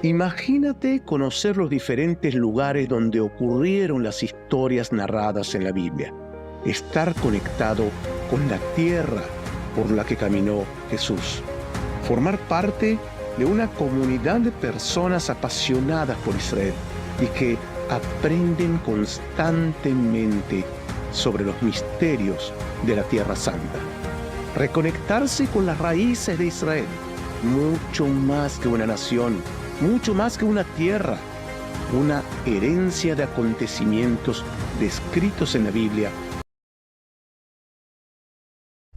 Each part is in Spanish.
Imagínate conocer los diferentes lugares donde ocurrieron las historias narradas en la Biblia. Estar conectado con la tierra por la que caminó Jesús. Formar parte de una comunidad de personas apasionadas por Israel y que aprenden constantemente sobre los misterios de la Tierra Santa. Reconectarse con las raíces de Israel, mucho más que una nación, mucho más que una tierra, una herencia de acontecimientos descritos en la Biblia.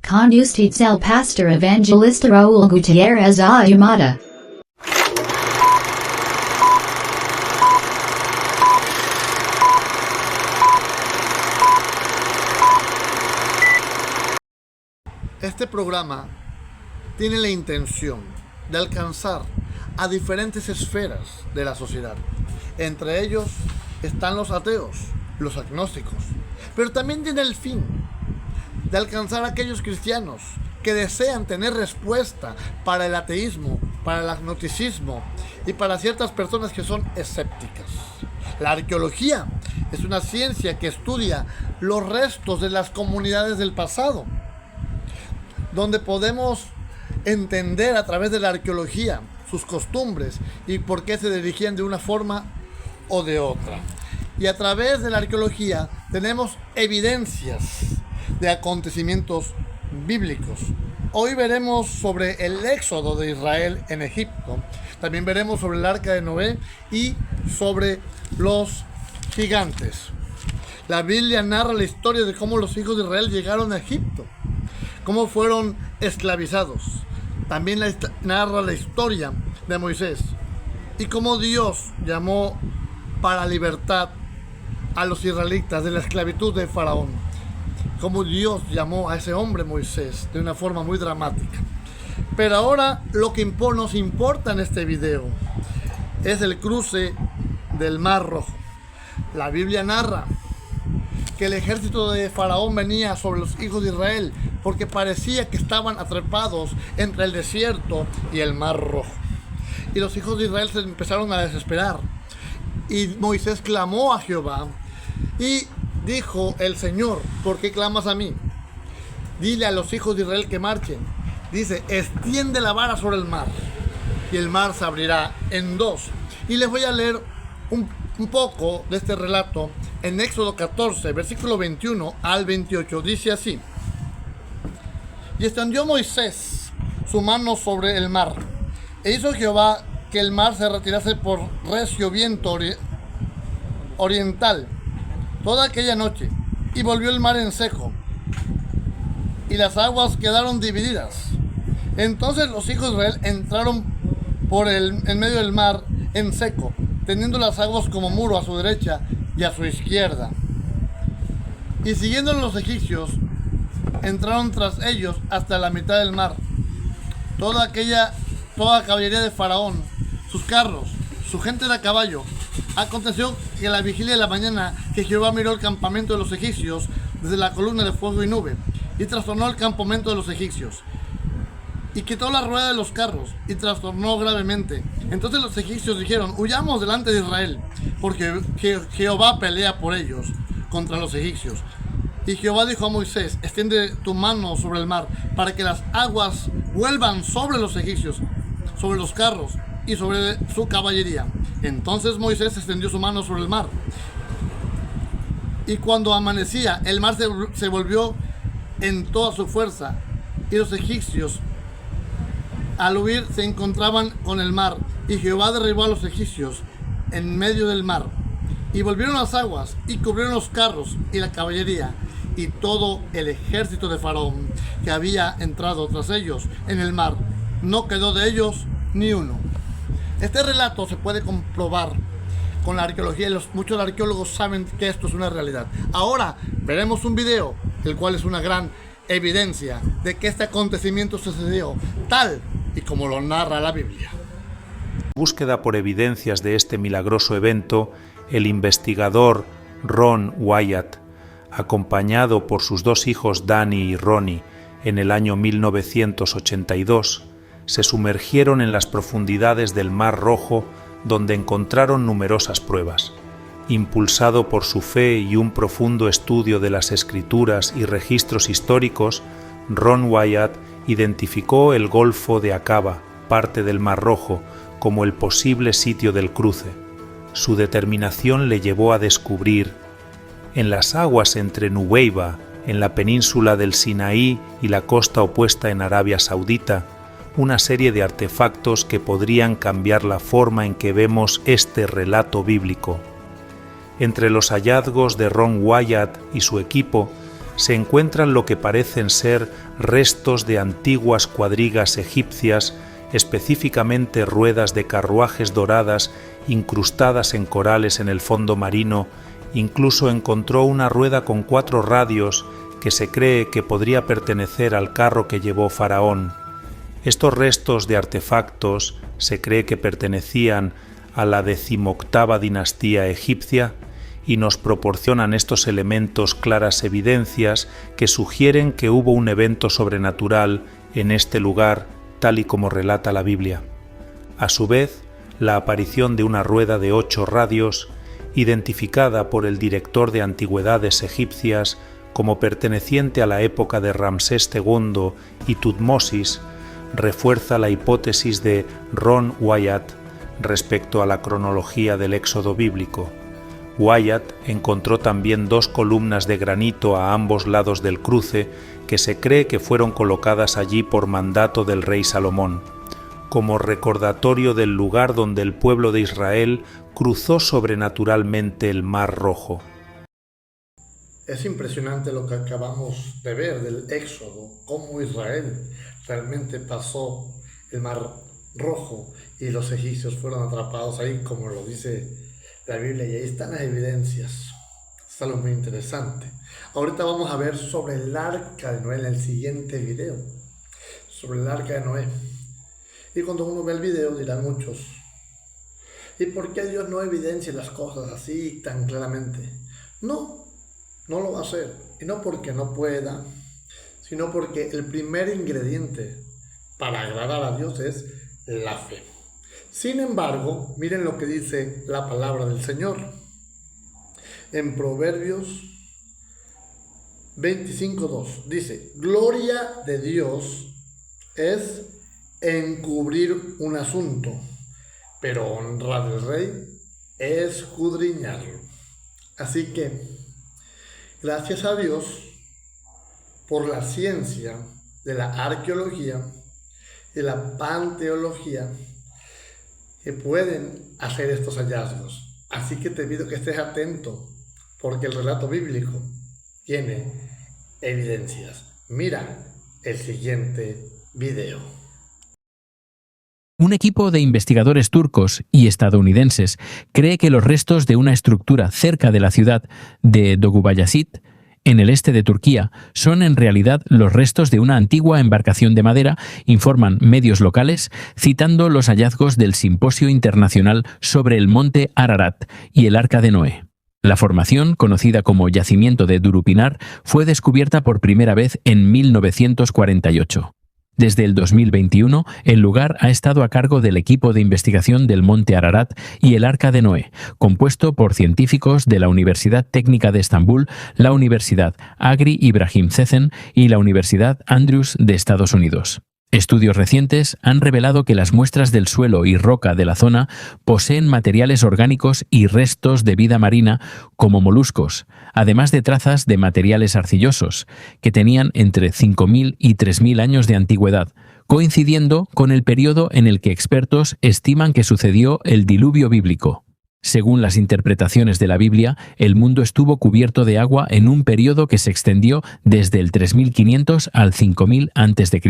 Con ustedes el pastor evangelista Raúl Gutiérrez Ayumada. Este programa tiene la intención de alcanzar a diferentes esferas de la sociedad. Entre ellos están los ateos, los agnósticos, pero también tiene el fin de alcanzar a aquellos cristianos que desean tener respuesta para el ateísmo, para el agnosticismo y para ciertas personas que son escépticas. La arqueología es una ciencia que estudia los restos de las comunidades del pasado, donde podemos entender a través de la arqueología sus costumbres y por qué se dirigían de una forma o de otra. Y a través de la arqueología tenemos evidencias de acontecimientos bíblicos. Hoy veremos sobre el éxodo de Israel en Egipto. También veremos sobre el arca de Noé y sobre los gigantes. La Biblia narra la historia de cómo los hijos de Israel llegaron a Egipto, cómo fueron esclavizados. También narra la historia de Moisés y cómo Dios llamó para libertad a los israelitas de la esclavitud de Faraón. Cómo Dios llamó a ese hombre Moisés de una forma muy dramática. Pero ahora lo que nos importa en este video es el cruce del Mar Rojo. La Biblia narra que el ejército de Faraón venía sobre los hijos de Israel porque parecía que estaban atrapados entre el desierto y el Mar Rojo. Y los hijos de Israel se empezaron a desesperar. Y Moisés clamó a Jehová y dijo el Señor: ¿por qué clamas a mí? Dile a los hijos de Israel que marchen. Dice: extiende la vara sobre el mar y el mar se abrirá en dos. Y les voy a leer un poco de este relato en Éxodo 14, versículo 21 al 28. Dice así: y extendió Moisés su mano sobre el mar, e hizo Jehová que el mar se retirase por recio viento oriental toda aquella noche, y volvió el mar en seco, y las aguas quedaron divididas. Entonces los hijos de Israel entraron en medio del mar en seco, teniendo las aguas como muro a su derecha y a su izquierda. Y siguiendo los egipcios, entraron tras ellos hasta la mitad del mar. Toda caballería de Faraón, sus carros, su gente de a caballo. Aconteció que a la vigilia de la mañana que Jehová miró el campamento de los egipcios desde la columna de fuego y nube, y trastornó el campamento de los egipcios, y quitó la rueda de los carros, y trastornó gravemente. Entonces los egipcios dijeron: huyamos delante de Israel, porque Jehová pelea por ellos contra los egipcios. Y Jehová dijo a Moisés: extiende tu mano sobre el mar, para que las aguas vuelvan sobre los egipcios, sobre los carros y sobre su caballería. Entonces Moisés extendió su mano sobre el mar, y cuando amanecía, el mar se volvió en toda su fuerza, y los egipcios al huir se encontraban con el mar, y Jehová derribó a los egipcios en medio del mar. Y volvieron las aguas, y cubrieron los carros y la caballería, y todo el ejército de Faraón que había entrado tras ellos en el mar. No quedó de ellos ni uno. Este relato se puede comprobar con la arqueología, y muchos arqueólogos saben que esto es una realidad. Ahora veremos un video, el cual es una gran evidencia de que este acontecimiento sucedió tal y como lo narra la Biblia. En búsqueda por evidencias de este milagroso evento, el investigador Ron Wyatt, acompañado por sus dos hijos Danny y Ronnie, en el año 1982, se sumergieron en las profundidades del Mar Rojo donde encontraron numerosas pruebas. Impulsado por su fe y un profundo estudio de las escrituras y registros históricos, Ron Wyatt identificó el Golfo de Aqaba, parte del Mar Rojo, como el posible sitio del cruce. Su determinación le llevó a descubrir, en las aguas entre Nuweiba, en la península del Sinaí y la costa opuesta en Arabia Saudita, una serie de artefactos que podrían cambiar la forma en que vemos este relato bíblico. Entre los hallazgos de Ron Wyatt y su equipo se encuentran lo que parecen ser restos de antiguas cuadrigas egipcias, específicamente ruedas de carruajes doradas incrustadas en corales en el fondo marino. Incluso encontró una rueda con 4 radios que se cree que podría pertenecer al carro que llevó Faraón. Estos restos de artefactos se cree que pertenecían a la 18ª dinastía egipcia y nos proporcionan estos elementos claras evidencias que sugieren que hubo un evento sobrenatural en este lugar, tal y como relata la Biblia. A su vez, la aparición de una rueda de 8 radios, identificada por el director de antigüedades egipcias como perteneciente a la época de Ramsés II y Tutmosis, refuerza la hipótesis de Ron Wyatt respecto a la cronología del éxodo bíblico. Wyatt encontró también 2 columnas de granito a ambos lados del cruce que se cree que fueron colocadas allí por mandato del rey Salomón, como recordatorio del lugar donde el pueblo de Israel cruzó sobrenaturalmente el Mar Rojo. Es impresionante lo que acabamos de ver del Éxodo, cómo Israel realmente pasó el Mar Rojo y los egipcios fueron atrapados ahí, como lo dice la Biblia, y ahí están las evidencias. Es algo muy interesante. Ahorita vamos a ver sobre el Arca de Noé en el siguiente video, sobre el Arca de Noé. Y cuando uno ve el video dirán muchos, ¿y por qué Dios no evidencia las cosas así tan claramente? No lo va a hacer. Y no porque no pueda, sino porque el primer ingrediente para agradar a Dios es la fe. Sin embargo, miren lo que dice la palabra del Señor. En Proverbios 25:2 dice, gloria de Dios es encubrir un asunto, pero honra del rey es escudriñarlo. Así que, gracias a Dios por la ciencia de la arqueología y la panteología que pueden hacer estos hallazgos. Así que te pido que estés atento, porque el relato bíblico tiene evidencias. Mira el siguiente video. Un equipo de investigadores turcos y estadounidenses cree que los restos de una estructura cerca de la ciudad de Dolgubayazit, en el este de Turquía, son en realidad los restos de una antigua embarcación de madera, informan medios locales, citando los hallazgos del Simposio Internacional sobre el Monte Ararat y el Arca de Noé. La formación, conocida como Yacimiento de Durupinar, fue descubierta por primera vez en 1948. Desde el 2021, el lugar ha estado a cargo del equipo de investigación del Monte Ararat y el Arca de Noé, compuesto por científicos de la Universidad Técnica de Estambul, la Universidad Agri Ibrahim Cecen y la Universidad Andrews de Estados Unidos. Estudios recientes han revelado que las muestras del suelo y roca de la zona poseen materiales orgánicos y restos de vida marina como moluscos, además de trazas de materiales arcillosos, que tenían entre 5.000 y 3.000 años de antigüedad, coincidiendo con el periodo en el que expertos estiman que sucedió el diluvio bíblico. Según las interpretaciones de la Biblia, el mundo estuvo cubierto de agua en un periodo que se extendió desde el 3500 al 5000 a.C.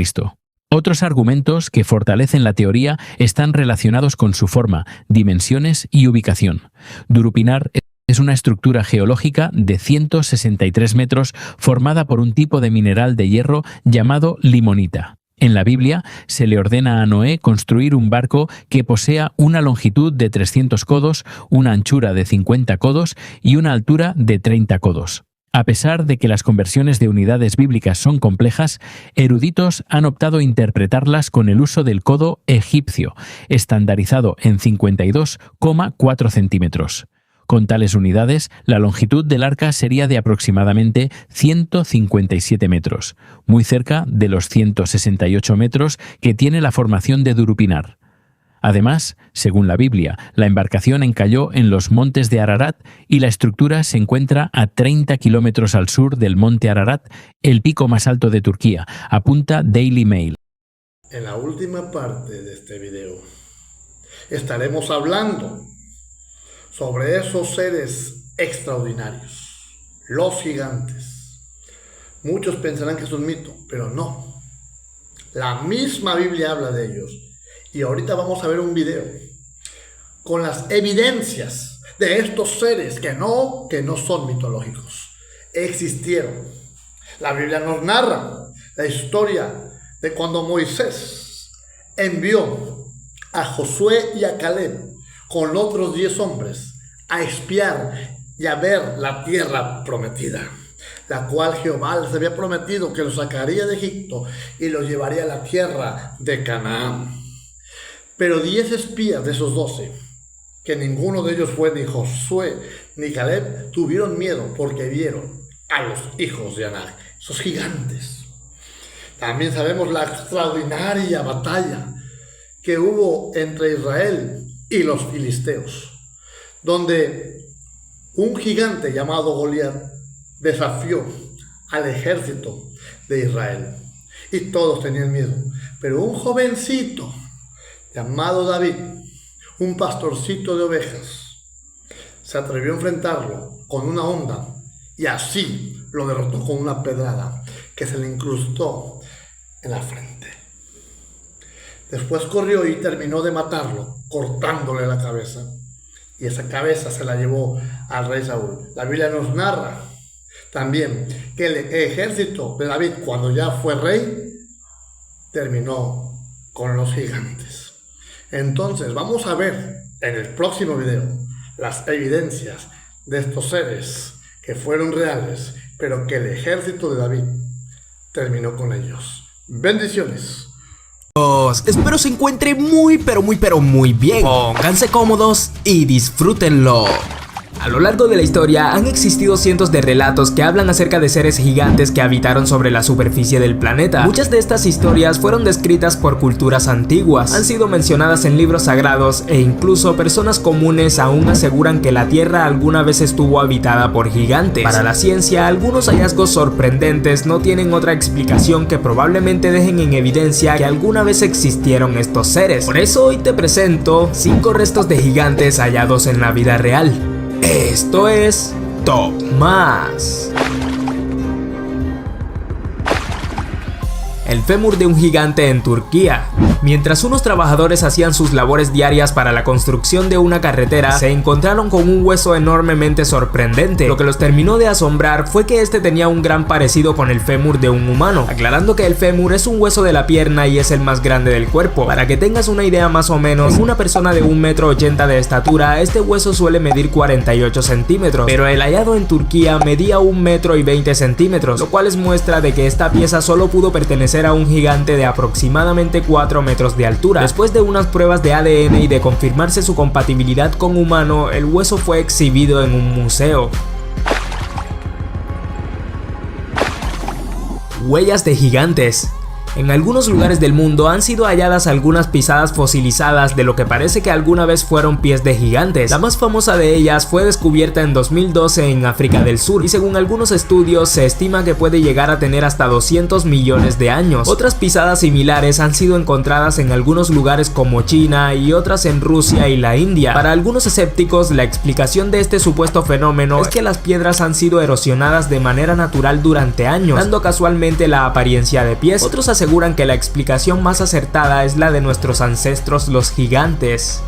Otros argumentos que fortalecen la teoría están relacionados con su forma, dimensiones y ubicación. Durupinar es una estructura geológica de 163 metros formada por un tipo de mineral de hierro llamado limonita. En la Biblia se le ordena a Noé construir un barco que posea una longitud de 300 codos, una anchura de 50 codos y una altura de 30 codos. A pesar de que las conversiones de unidades bíblicas son complejas, eruditos han optado a interpretarlas con el uso del codo egipcio, estandarizado en 52,4 centímetros. Con tales unidades, la longitud del arca sería de aproximadamente 157 metros, muy cerca de los 168 metros que tiene la formación de Durupinar. Además, según la Biblia, la embarcación encalló en los montes de Ararat y la estructura se encuentra a 30 kilómetros al sur del monte Ararat, el pico más alto de Turquía, apunta Daily Mail. En la última parte de este video estaremos hablando sobre esos seres extraordinarios, los gigantes. Muchos pensarán que es un mito, pero no. La misma Biblia habla de ellos. Y ahorita vamos a ver un video con las evidencias de estos seres que no son mitológicos. Existieron. La Biblia nos narra la historia de cuando Moisés envió a Josué y a Caleb con otros 10 hombres a espiar y a ver la tierra prometida, la cual Jehová les había prometido que los sacaría de Egipto y los llevaría a la tierra de Canaán. Pero 10 espías de esos 12, que ninguno de ellos fue ni Josué ni Caleb, tuvieron miedo porque vieron a los hijos de Anak, esos gigantes. También sabemos la extraordinaria batalla que hubo entre Israel y los filisteos, donde un gigante llamado Goliat desafió al ejército de Israel y todos tenían miedo. Pero un jovencito llamado David, un pastorcito de ovejas, se atrevió a enfrentarlo con una honda y así lo derrotó con una pedrada que se le incrustó en la frente. Después corrió y terminó de matarlo, cortándole la cabeza, y esa cabeza se la llevó al rey Saúl. La Biblia nos narra también que el ejército de David, cuando ya fue rey, terminó con los gigantes. Entonces vamos a ver en el próximo video las evidencias de estos seres que fueron reales, pero que el ejército de David terminó con ellos. Bendiciones. Espero se encuentre muy bien. Pónganse cómodos y disfrútenlo. A lo largo de la historia han existido cientos de relatos que hablan acerca de seres gigantes que habitaron sobre la superficie del planeta. Muchas de estas historias fueron descritas por culturas antiguas, han sido mencionadas en libros sagrados e incluso personas comunes aún aseguran que la Tierra alguna vez estuvo habitada por gigantes. Para la ciencia, algunos hallazgos sorprendentes no tienen otra explicación que probablemente dejen en evidencia que alguna vez existieron estos seres. Por eso hoy te presento 5 restos de gigantes hallados en la vida real. Esto es Top Más. El fémur de un gigante en Turquía. Mientras unos trabajadores hacían sus labores diarias para la construcción de una carretera, se encontraron con un hueso enormemente sorprendente. Lo que los terminó de asombrar fue que este tenía un gran parecido con el fémur de un humano, aclarando que el fémur es un hueso de la pierna y es el más grande del cuerpo. Para que tengas una idea más o menos, en una persona de 1,80 m de estatura, este hueso suele medir 48 centímetros, pero el hallado en Turquía medía 1,20 m, lo cual es muestra de que esta pieza solo pudo pertenecer a un gigante de aproximadamente 4 metros de altura. Después de unas pruebas de ADN y de confirmarse su compatibilidad con humano, el hueso fue exhibido en un museo. Huellas de gigantes. En algunos lugares del mundo han sido halladas algunas pisadas fosilizadas de lo que parece que alguna vez fueron pies de gigantes. La más famosa de ellas fue descubierta en 2012 en África del Sur y según algunos estudios se estima que puede llegar a tener hasta 200 millones de años. Otras pisadas similares han sido encontradas en algunos lugares como China y otras en Rusia y la India. Para algunos escépticos, la explicación de este supuesto fenómeno es que las piedras han sido erosionadas de manera natural durante años, dando casualmente la apariencia de pies. Otros aseguran que la explicación más acertada es la de nuestros ancestros los gigantes.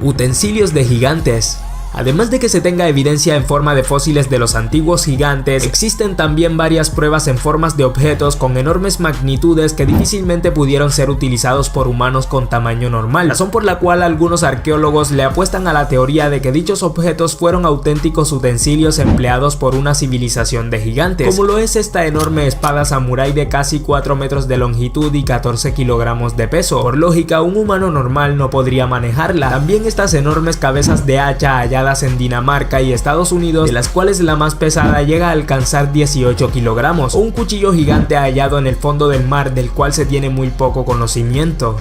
Utensilios de gigantes. Además de que se tenga evidencia en forma de fósiles de los antiguos gigantes, existen también varias pruebas en formas de objetos con enormes magnitudes que difícilmente pudieron ser utilizados por humanos con tamaño normal, razón por la cual algunos arqueólogos le apuestan a la teoría de que dichos objetos fueron auténticos utensilios empleados por una civilización de gigantes, como lo es esta enorme espada samurái de casi 4 metros de longitud y 14 kilogramos de peso. Por lógica, un humano normal no podría manejarla. También estas enormes cabezas de hacha halladas en Dinamarca y Estados Unidos, de las cuales la más pesada llega a alcanzar 18 kilogramos, o un cuchillo gigante hallado en el fondo del mar del cual se tiene muy poco conocimiento.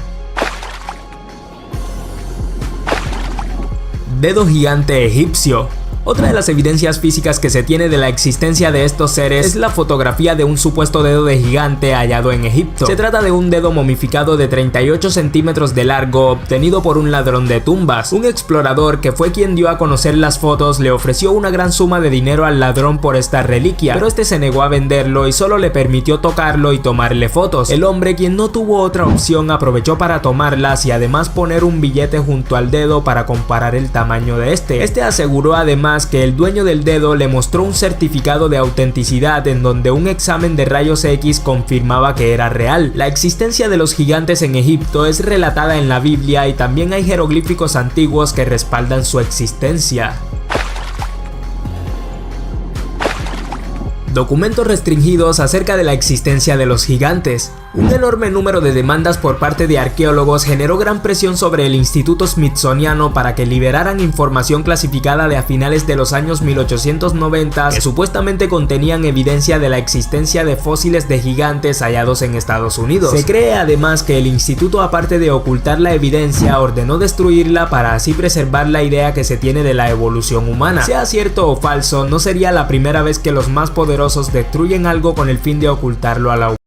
Dedo gigante egipcio. Otra de las evidencias físicas que se tiene de la existencia de estos seres es la fotografía de un supuesto dedo de gigante hallado en Egipto. Se trata de un dedo momificado de 38 centímetros de largo obtenido por un ladrón de tumbas. Un explorador, que fue quien dio a conocer las fotos, le ofreció una gran suma de dinero al ladrón por esta reliquia, pero este se negó a venderlo y solo le permitió tocarlo y tomarle fotos. El hombre, quien no tuvo otra opción, aprovechó para tomarlas y además poner un billete junto al dedo para comparar el tamaño de este. Este aseguró además que el dueño del dedo le mostró un certificado de autenticidad en donde un examen de rayos X confirmaba que era real. La existencia de los gigantes en Egipto es relatada en la Biblia y también hay jeroglíficos antiguos que respaldan su existencia. Documentos restringidos acerca de la existencia de los gigantes. Un enorme número de demandas por parte de arqueólogos generó gran presión sobre el Instituto Smithsoniano para que liberaran información clasificada de a finales de los años 1890 que supuestamente contenían evidencia de la existencia de fósiles de gigantes hallados en Estados Unidos. Se cree además que el instituto, aparte de ocultar la evidencia, ordenó destruirla para así preservar la idea que se tiene de la evolución humana. Sea cierto o falso, no sería la primera vez que los más poderosos destruyen algo con el fin de ocultarlo a la humanidad.